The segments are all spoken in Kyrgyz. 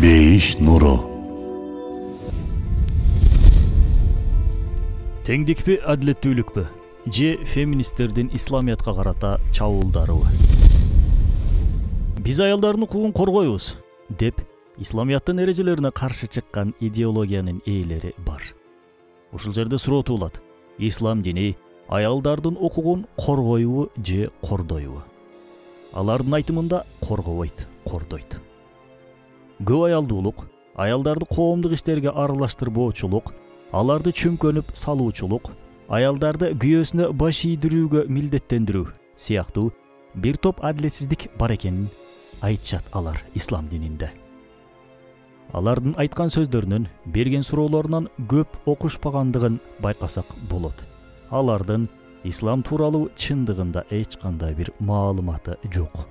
Бейиш нуру. Теңдикпи, адилеттүүлүкпү? Же феминисттердин исламиятка карата чабуулдарыбы? Биз аялдардын укугун коргойбуз деп исламияттын эрежелерине каршы чыккан идеологиянын ээлери бар. Ушул жерде суроо туулат. Ислам дини аялдардын укугун коргойбу же кордойбу? Алардын айтымында коргобойт, кордойт. Көп аялдуулук, аялдарды коомдук иштерге аралаштырбоочулук, аларды чүмкөнүп салуучулук, аялдарды күйөөсүнө баш ийдирүүгө милдеттендирүү сыяктуу бир топ адилетсиздик бар экенин айтышат алар ислам дининде. Алардын айткан сөздөрүнөн, берген суроолорунан көп окушпагандыгын байкасак болот. Алардын ислам тууралуу чындыгында эч кандай бир маалыматы жок.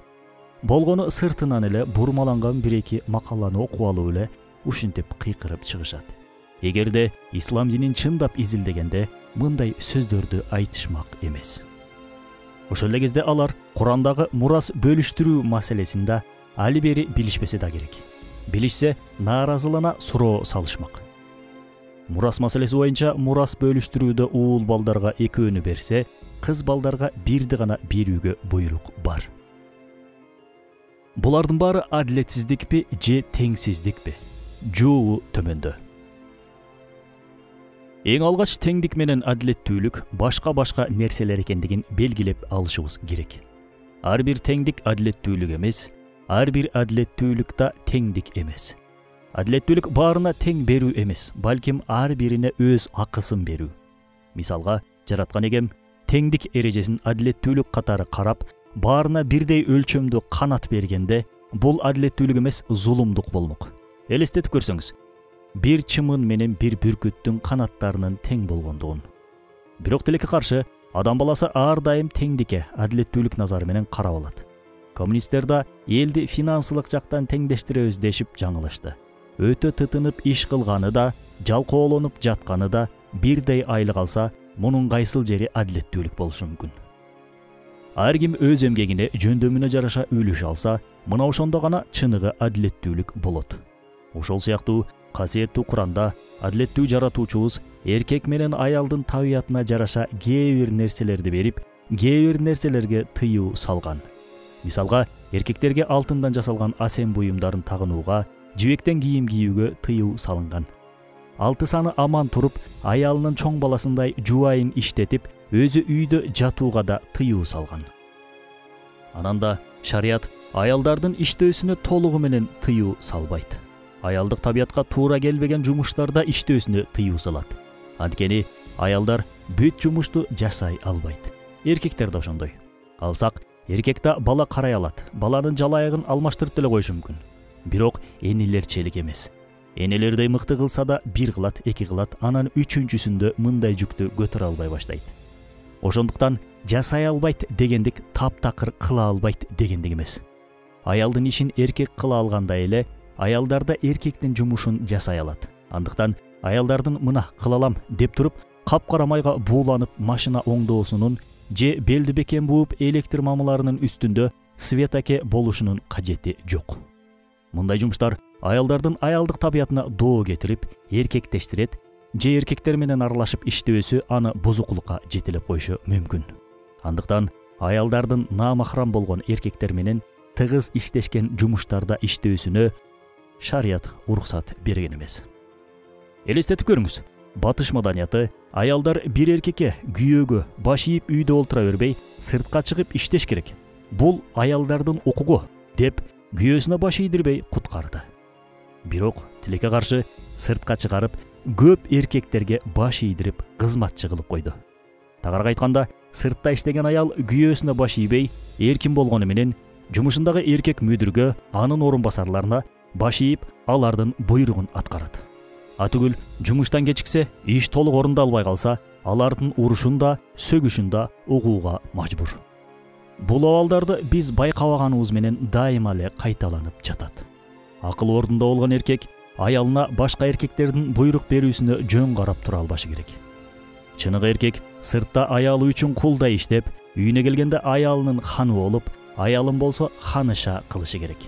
Болгону сыртынан эле бурмаланган бир-эки макаланы окуп алып эле ушинтип кыйкырып чыгышат. Эгерде ислам динин чындап изилдегенде мындай сөздөрдү айтышмак эмес. Ошол эле кезде алар Курандагы мурас бөлүштүрүү маселесинде али бери билишпесе да керек. Билишсе, нааразылана суроо салышмак. Мурас маселеси боюнча мурас бөлүштүрүүдө уул балдарга экөөнү берсе, кыз балдарга бирди гана берүүгө буйрук бар. Булардын баары адилетсиздикпи же теңсиздикпи? Жообу төмөндө. Эң алгач теңдик менен адилеттүүлүк башка нерселер экендигин белгилеп алышыбыз керек. Ар бир теңдик адилеттүүлүк эмес, ар бир адилеттүүлүк да теңдик эмес. Адилеттүүлүк баарына тең берүү эмес, балким ар бирине өз акысын берүү. Мисалга, жараткан эгем теңдик эрежесин адилеттүүлүк катары карап, баарына бирдей өлчөмдү канат бергенде, бул адилеттүүлүк эмес, зулумдук болмок. Элестетип көрсөңүз, бир чымын менен бир бүркүттүн канаттарынын тең болгондугун. Бирок тилекке каршы, адам баласы ар дайым теңдикке, адилеттүүлүк назары менен карап алат. Коммунисттер да элди финансылык жактан теңдештиребиз дешип жаңылышты. Өтө тытынып иш кылганы да, жалкоолонуп жатканы да бирдей айлык алса, мунун кайсыл жери адилеттүүлүк болушу мүмкүн? Ар ким өз эмгегине жөндөмүнө жараша үлүш алса, мына ошондо гана чыныгы адилеттүүлүк болот. Ошол сыяктуу касиеттүү Куранда адилеттүү жаратуучубуз эркек менен аялдын табиятына жараша кээ бир нерселерди берип, кээ бир нерселерге тыюу салган. Мисалга, эркектерге алтындан жасалган асем буюмдарын тагынууга, жибектен кийим кийүүгө тыюу салынган. 6 саны аман туруп, аялынын чоң баласындай жубайын иштетип, өзү үйдө жатууга да тыюу салган. Анан да шарият аялдардын иштөөсүнө толугу менен тыюу салбайт. Аялдык табиятка туура келбеген жумуштарда иштөөсүнө тыюу салат. Анткени аялдар бүт жумушту жасай албайт. Эркектер да ошондой. Алсак, эркек да бала карай алат, баланын жалайыгын алмаштырып деле коюшу мүмкүн. Бирок энелерчелик эмес. Энелердей мыкты кылса да 1 кылат, 2 кылат, анан 3-чүсүндө мындай жүктү көтөрө албай баштайт. Ошондуктан жасай албайт дегендик таптакыр кыла албайт дегендик эмес. Аялдын ишин эркек кыла алгандай эле, аялдар да эркектин жумушун жасай алат. Андыктан аялдардын мына кылалам деп туруп, капкара майга бууланып машина оңдоосунун же белди бекем бууп электр мамыларынын үстүндө светаке болушунун кажети жок. Мындай жумуштар аялдардын аялдык табиятына доо кетирип, эркектештирет, же эркектер менен аралашып иштөөсү аны бузукулукка жетелеп коюшу мүмкүн. Андыктан аялдардын намахрам болгон эркектер менен тыгыз иштешкен жумуштарда иштөөсүнө шарият уруксат берген эмес. Элестетип көрүңүз, батыш маданияты аялдар бир эркекке күйөөгө баш ийип үйдө олтура бербей, сыртка чыгып иштеш керек. Бул аялдардын укугу деп күйөөсүнө баш ийдирбей куткарды. Бирок тилекке каршы сыртка чыгарып, көп эркектерге баш ийдирип кызматчы кылып койду. Тагыраак айтканда, сыртта иштеген аял күйөөсүнө баш ийбей, эркин болгону менен жумушундагы эркек мүдүргө, анын орун басарларына баш ийип, алардын буйругун аткарат. Атүгүл жумуштан кечиксе, иш толук орундалбай калса, алардын урушун да, сөгүшүн да угууга мажбур. Бул абалдарды биз байкабаганыбыз менен дайыма эле кайталанып жатат. Акыл ордунда болгон эркек аялына башка эркектердин буйрук берүүсүнө жөн карап тура албашы керек. Чыныгы эркек сыртта аялы үчүн кулдай иштеп, үйүнө келгенде аялынын ханы болуп, аялын болсо ханыша кылышы керек.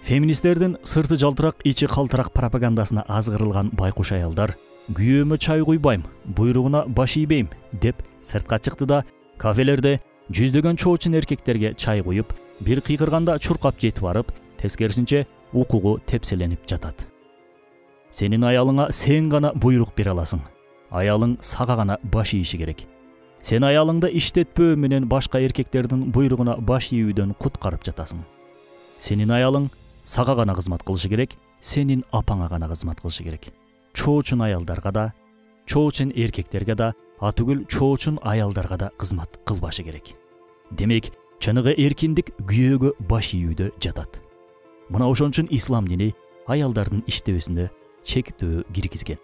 Феминисттердин сырты жалтырак, ичи калтырак пропагандасына азгырылган байкуш аялдар күйөөмө чай куйбайм, буйругуна баш ийбейм деп сыртка чыкты да кафелерде жүздөгөн чоочун эркектерге чай куюп, бир кыйкырганда чуркап жетип барып, тескерисинче укугу тепселенип жатат. Сенин аялыңа сен гана буйрук бере аласың. Аялың сага гана баш ийиши керек. Сен аялыңды иштетпөө менен башка эркектердин буйругуна баш ийүүдөн куткарып жатасың. Сенин аялың сага гана кызмат кылышы керек, сенин апаңа гана кызмат кылышы керек. Чоочун аялдарга да, чоочун эркектерге да, атүгүл чоочун аялдарга да кызмат кылбашы керек. Демек, чыныгы эркиндик күйөөгө баш ийүүдө жатат. Мына ошон үчүн ислам дини аялдардын иштөөсүнө чектөө киргизген.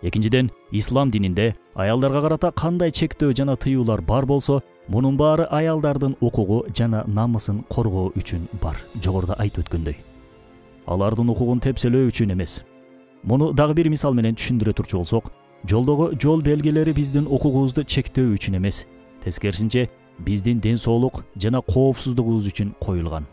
Экинчиден, ислам дининде аялдарга карата кандай чектөө жана тыюулар бар болсо, мунун баары аялдардын укугу жана намысын коргоо үчүн бар. Жогоруда айтып өткөндөй. Алардын укугун тепселөө үчүн эмес. Муну дагы бир мисал менен түшүндүрө турчу болсок, жолдогу жол белгилери биздин укугубузду чектөө үчүн эмес, тескерисинче биздин ден соолук жана коопсуздугубуз үчүн коюлган.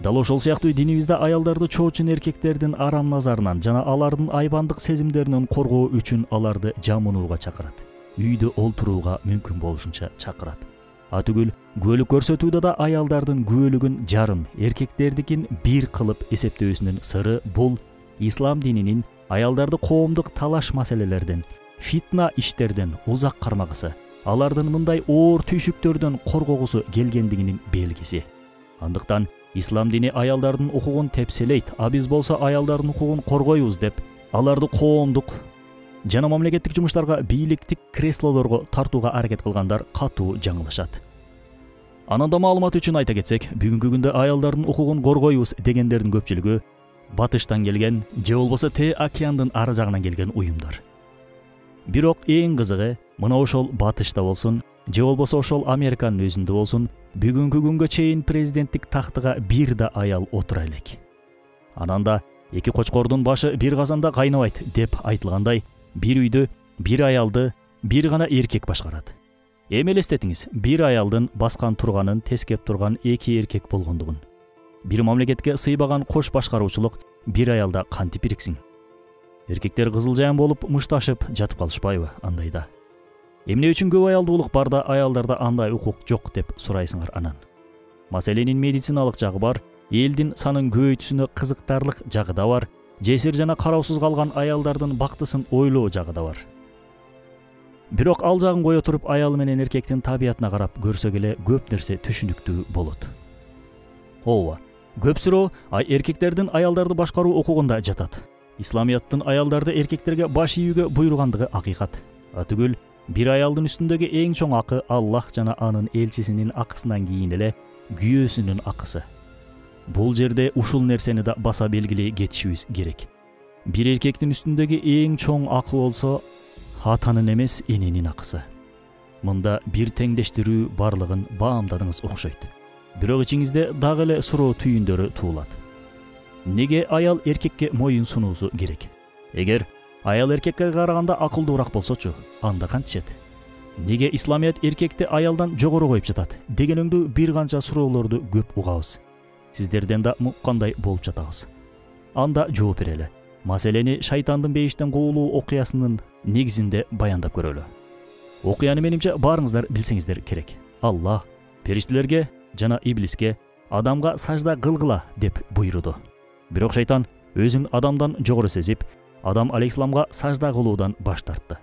Дал ошол сыяктуу динибизде аялдарды чоочун эркектердин арам назарынан жана алардын айбандык сезимдеринен коргоо үчүн аларды жамынууга чакырат. Үйдө олтурууга мүмкүн болушунча чакырат. Атүгүл күбөлүк көрсөтүүдө да аялдардын күбөлүгүн жарым, эркектердикин бир кылып эсептөөсүнүн сыры бул ислам дининин аялдарды коомдук талаш маселелерден, фитна иштерден узак кармагысы, алардын мындай оор түйшүктөрдөн коргогусу келгендигинин белгиси. Андыктан ислам дини аялдардын укугун тепселейт, а биз болсо аялдардын укугун коргойбуз деп, аларды коомдук жана мамлекеттик жумуштарга, бийликтик креслолорго тартууга аракет кылгандар катуу жаңылышат. Анан да маалымат үчүн айта кетсек, бүгүнкү күндө аялдардын укугун коргойбуз дегендердин көпчүлүгү батыштан келген, же болбосо Т океандын ары жагынан келген уюмдар. Бирок эң кызыгы, мына ошол батышта болсун, же болбосо ошол Американын өзүндө болсун, бүгүнкү күнгө чейин президенттик тактыга бир да аял отура элек. Анан да эки кочкордун башы бир казанда кайнабайт деп айтылгандай, бир үйдү, бир аялды, бир гана эркек башкарат. Эми элестетиңиз, бир аялдын баскан турганын тескеп турган эки эркек болгондугун. Бир мамлекетке сыйбаган кош башкаруучулук бир аялда кантип бириксин? Эркектер кызыл жаан болуп мушташып жатып калышпайбы андайда? Эмне үчүн көп аялдуулук бар да аялдарда андай укук жок деп сурайсыңар анан. Маселенин медициналык жагы бар, элдин санын көбөйтүүсүнө кызыктарлык жагы да бар, жесир жана кароосуз калган аялдардын бактысын ойлоо жагы да бар. Бирок ал жагын кое туруп аял менен эркектин табиятына карап көрсөк эле көп нерсе түшүнүктүү болот. Ооба, көп суроо эркектердин аялдарды башкаруу укугунда жатат. Исламияттын аялдарды эркектерге баш ийүүгө буйругандыгы акыйкат. Атүгүл бир аялдын үстүндөгү эң чоң акы Аллах жана анын элчисинин акысынан кийин эле күйөөсүнүн акысы. Бул жерде ушул нерсени да баса белгилей кетишибиз керек. Бир эркектин үстүндөгү эң чоң акы болсо атанын эмес эненин акысы. Мында бир теңдештирүү барлыгын баамдадыңыз окшойт. Бирок ичиңизде дагы эле суроо түйүндөрү туулат. Неге аял эркекке моюн сунуусу керек? Эгер аял эркекке караганда акылдуураак болсочу, анда кантишет? Неге исламият эркекти аялдан жогору коюп жатат дегенеңдүү бир канча суроолорду көп угабыз. Сиздерден да муккандай болуп жатабыз. Анда жооп берели. Маселени шайтандын бейиштен куулуу окуясынын негизинде баяндап көрөлү. Окуяны менимче баарыңыздар билсеңиздер керек. Аллах периштелерге жана иблиске адамга сажда кылгыла деп буйруду. Бирок шайтан өзүн адамдан жогору сезип, Адам алейхисаламга сажда кылуудан баш тартты.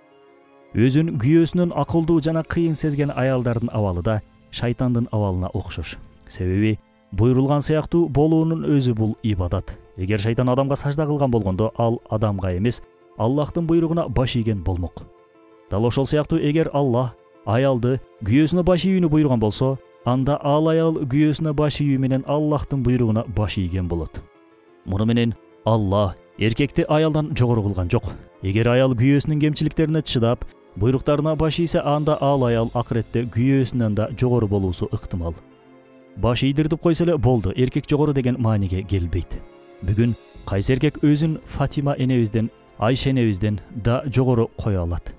Өзүн күйөөсүнүн акылдуу жана кыйын сезген аялдардын абалы да шайтандын абалына окшош. Себеби буйрулган сыяктуу болуунун өзү бул ибадат. Эгер шайтан адамга сажда кылган болгондо, ал адамга эмес, Аллахтын буйругуна баш ийген болмок. Дал ошол сыяктуу эгер Аллах аялды күйөөсүнө баш ийүүнү буйруган болсо, анда ал аял күйөөсүнө баш ийүү менен Аллахтын буйругуна баш ийген болот. Муну менен Аллах эркекти аялдан жогору кылган жок. Эгер аял күйөөсүнүн кемчиликтерине чыдап, буйруктарына баш ийсе, анда ал аял акыретте күйөөсүнөн да жогору болуусу ыктымал. Баш ийдирдип койсо эле болду, эркек жогору деген мааниге келбейт. Бүгүн кайсы эркек өзүн Фатима энебизден, Айша энебизден да жогору кое алат.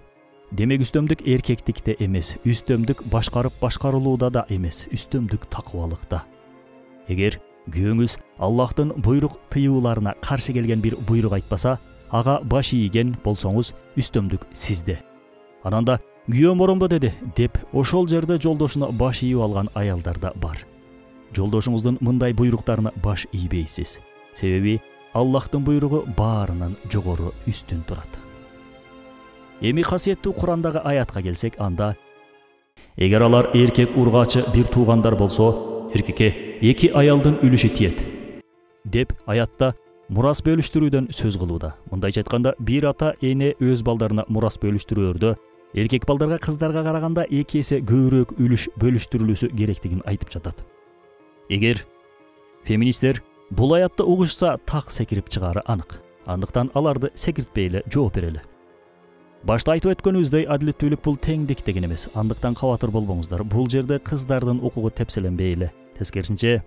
Демек үстөмдүк эркектикте эмес, үстөмдүк башкарып башкарылууда да эмес, үстөмдүк такыбалыкта. Эгер күйөөңүз Аллахтын буйрук тыюуларына каршы келген бир буйрук айтпаса, ага баш ийген болсоңуз үстөмдүк сизде. Ананда күйөөм оромбо деди деп ошол жерде жолдошуна баш ийип алган аялдар да бар. Жолдошуңуздун мындай буйруктарына баш ийбейсиз. Себеби Аллахтын буйругу баарынан жогору үстүн турат. Эми касиеттүү Курандагы аятка келсек, анда эгер алар эркек ургачы бир туугандар болсо, эркекке 2 аялдын үлүшү тиет деп аятта мурас бөлүштүрүүдөн сөз кылууда. Мындайча айтканда, бир ата эне өз балдарына мурас бөлүштүрөөрдө эркек балдарга кыздарга караганда 2 эсе көбүрөөк үлүш бөлүштүрүлүүсү керектигин айтып жатат. Эгер феминисттер бул аятты угушса, так секирип чыгаары анык. Андыктан аларды секиртпей эле жооп берели. Башта айтып өткөнүбүздөй, адилеттүүлүк бул теңдик деген эмес. Андыктан кабатыр болбоңуздар. Бул жерде кыздардын укугу тепселенбей эле. Тескерисинче,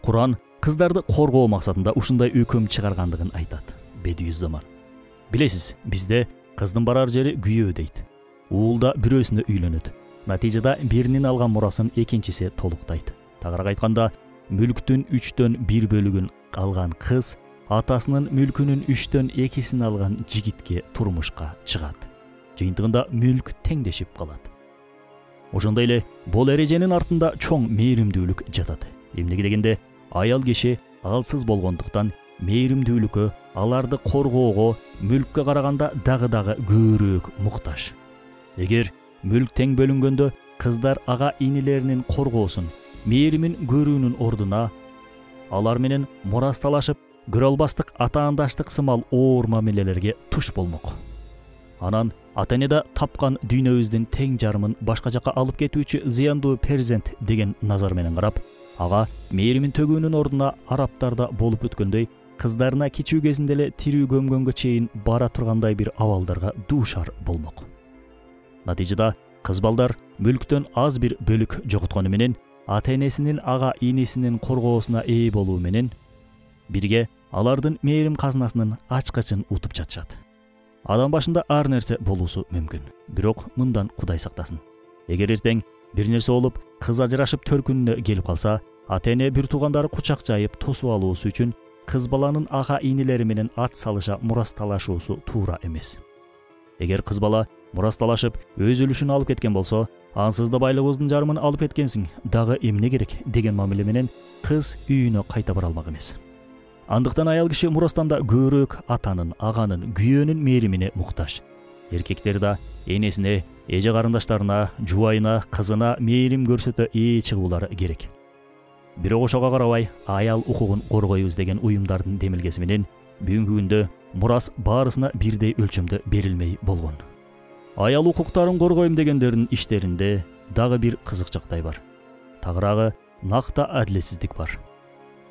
Куран кыздарды коргоо максатында ушундай өкүм чыгаргандыгын айтат. Бедүй заман. Билесиз, бизде кыздын барар жери күйөө дейт. Уулда бирөөсүнө үйлөнөт. Натыйжада биринин алган мурасын экинчиси толуктайт. Тагыраак айтканда, мүлктүн 3төн 1 бөлүгүн алган кыз атасынын мүлкүнүн 3төн 2син алган жигитке турмушка чыгат. Жыйынтыгында мүлк теңдешип калат. Ошондой эле бул эреженин артында чоң мээримдүүлүк жатат. Эмнеге дегенде, аял киши алсыз болгондуктан мээримдүүлүккө, аларды коргоого мүлккө караганда дагы көбүрөөк муктаж. Эгер мүлк тең бөлүнгөндө кыздар ага инилеринин коргоосун, мээримин көрүүнүн ордуна алар менен мурасталашып, көрө албастык атаандаштык сымал оор мамилелерге туш болмок. Анан ата-энеде тапкан дүйнөбүздүн тең жарымын башка жакка алып кетүүчү зыяндуу перзент деген назар менен карап, ага мээримин төгүүнүн ордуна араптарда болуп өткөндөй кыздарына кичүү кезинде эле тирүү көмгөнгө чейин бара тургандай бир абалдарга дуушар болмок. Натыйжада кыз балдар мүлктөн аз бир бөлүк жоготкону менен ата-энесинин ага инисинин коргоосуна ээ болуу менен бирге алардын мээрим казынасынын ачкычын утуп жатышат. Адам башында ар нерсе болуусу мүмкүн. Бирок мындан Кудай сактасын. Эгер эртең бир нерсе болуп, кыз ажырашып 4 күнүнө келип калса, ата-эне бир туугандары кучак жайып тосуп алуусу үчүн кыз баланын ага инилери менен ат салыша мурасталашуусу туура эмес. Эгер кыз бала мурасталашып өз үлүшүн алып кеткен болсо, ансыз да байлыгыбыздын жарымын алып кеткенсиң, дагы эмне керек деген мамиле менен кыз үйүнө кайта бара алмак эмес. Андыктан аял киши мурастанда көбүрөөк атанын, аганын, күйөөнүн мээримине муктаж. Эркектер да энесине, эже карындаштарына, жубайына, кызына мээрим көрсөтө ээ чыгуулары керек. Бирок ошого карабай, аял укугун коргойбуз деген уюмдардын демилгеси менен бүгүнкү күндө мурас баарысына бирдей өлчөмдө берилмей болгон. Аял укуктарын коргойм дегендердин иштеринде дагы бир кызык жагдай бар. Тагыраагы накта адилетсиздик бар.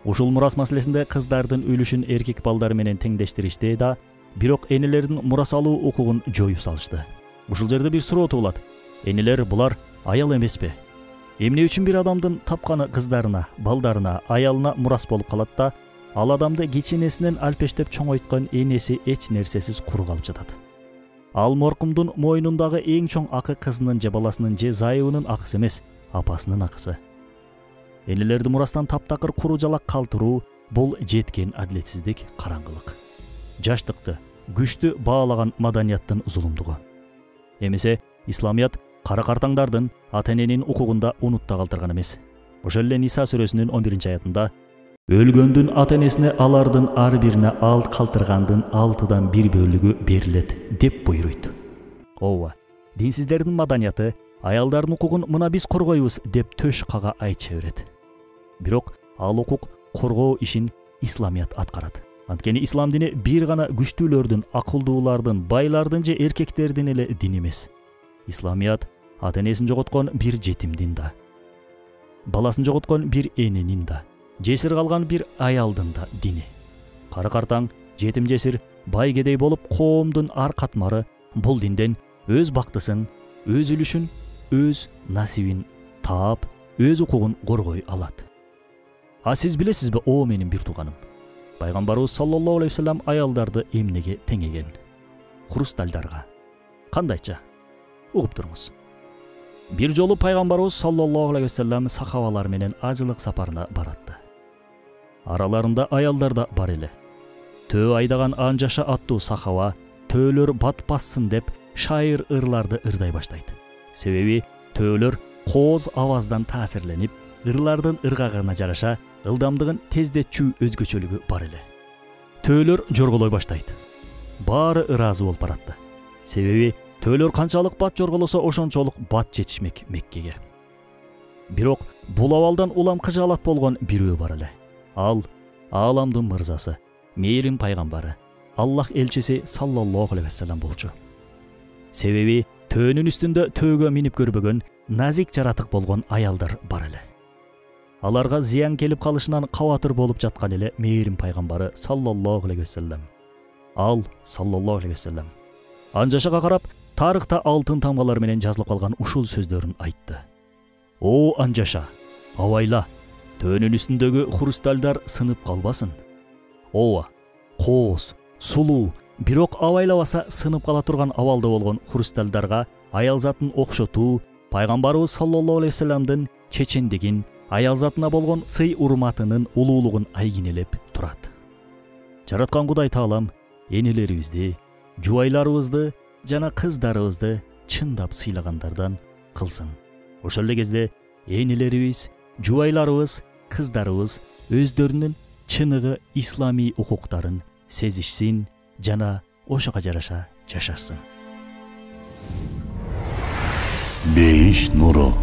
Ушул мурас маселесинде кыздардын үлүшүн эркек балдары менен теңдештиришти да, бирок энелердин мурас алуу укугун жоюп салышты. Ушул жерде бир суроо туулат. Энелер булар аял эмеспи? Эмне үчүн бир адамдын тапканы кыздарына, балдарына, аялына мурас болуп калат да, ал адамды кичинесинен алпештеп чоңойткон энеси эч нерсесиз куру калып жатат. Ал моркумдун мойнундагы эң чоң акы кызынын же баласынын же зайыбынын акысы эмес, апасынын акысы. Энелерди мурастан таптакыр куру жалак калтыруу бул жеткен адилетсиздик, караңгылык. Жаштыкты, күчтү баалаган маданияттын зулумдугу. Эмесе исламият кара картаңдардын ата-эненин укугунда унутта калтырган эмес. Ошол эле Ниса сүрөсүнүн 11-аятында өлгөндүн ата-энесине алардын ар бирине алт калтыргандын 6-дан 1 бөлүгү берилет деп буйруйт. Ооба, динсиздердин маданияты аялдардын укугун мына биз коргойбуз деп төш кага айтыша берет. Бирок ал укук коргоо ишин исламият аткарат. Анткени ислам дини бир гана күчтүүлөрдүн, акылдуулардын, байлардын же эркектердин эле дин эмес. Исламият ата-энесин жоготкон бир жетимдин да, баласын жоготкон бир эненин да, жесир калган бир аялдын да дини. Кара картаң, жетим жесир, бай кедей болуп коомдун ар катмары бул динден өз бактысын, өз үлүшүн, өз насибин таап, өз укугун коргой алат. А сиз билесизби, о менин бир тууганым? Пайгамбарыбыз саллаллаху алейхи вассалам аялдарды эмнеге теңеген? Хрустальдарга. Кандайча? Угуп туруңуз. Бир жолу пайгамбарыбыз саллаллаху алейхи вассалам сахабалар менен ажылык сапарына баратты. Араларында аялдар да бар эле. Төө айдаган Анжаша аттуу сахаба төөлөр батпасын деп шайыр ырларды ырдай баштайт. Себеби төөлөр кооз аваздан таасирленип, ырлардын ыргагына жараша ылдамдыгын тездетчүү өзгөчөлүгү бар эле. Төөлөр жорголой баштайт. Баары ыраазы болуп баратты. Себеби төөлөр канчалык бат жорголосо ошончолук бат жетишмек Меккеге. Бирок бул абалдан улам кыжаалат болгон бирөө бар эле. Ал ааламдын мырзасы, мээрим пайгамбары, Аллах элчиси саллаллаху алейхи вассалам болчу. Себеби төөнүн үстүндө төөгө минип көрбөгөн назик жаратык болгон аялдар бар эле. Аларга зыян келип калышынан кабатыр болуп жаткан эле мээрим пайгамбары саллаллаху алейхи вассалам. Ал саллаллаху алейхи вассалам Анжашага карап, тарыхта алтын тамгалар менен жазылып калган ушул сөздөрүн айтты. О Анжаша, абайла, төөнүн үстүндөгү хрустальдар сынып калбасын. Ооба, кооз, сулуу, бирок абайлабаса сынып кала турган абалда болгон хрустальдарга аял затын окшотуу, пайгамбарыбыз саллаллаху алейхи вассаламдын чечендигин, аял затына болгон сый урматынын улуулугун айгинелеп турат. Жараткан Кудай Таалам энелерибизди, жубайларыбызды жана кыздарыбызды чындап сыйлагандардан кылсын. Ошол эле кезде энелерибиз, жубайларыбыз, кыздарыбыз өздөрүнүн чыныгы исламий укуктарын сезишсин жана ошого жараша жашасын. Бейиш нуру.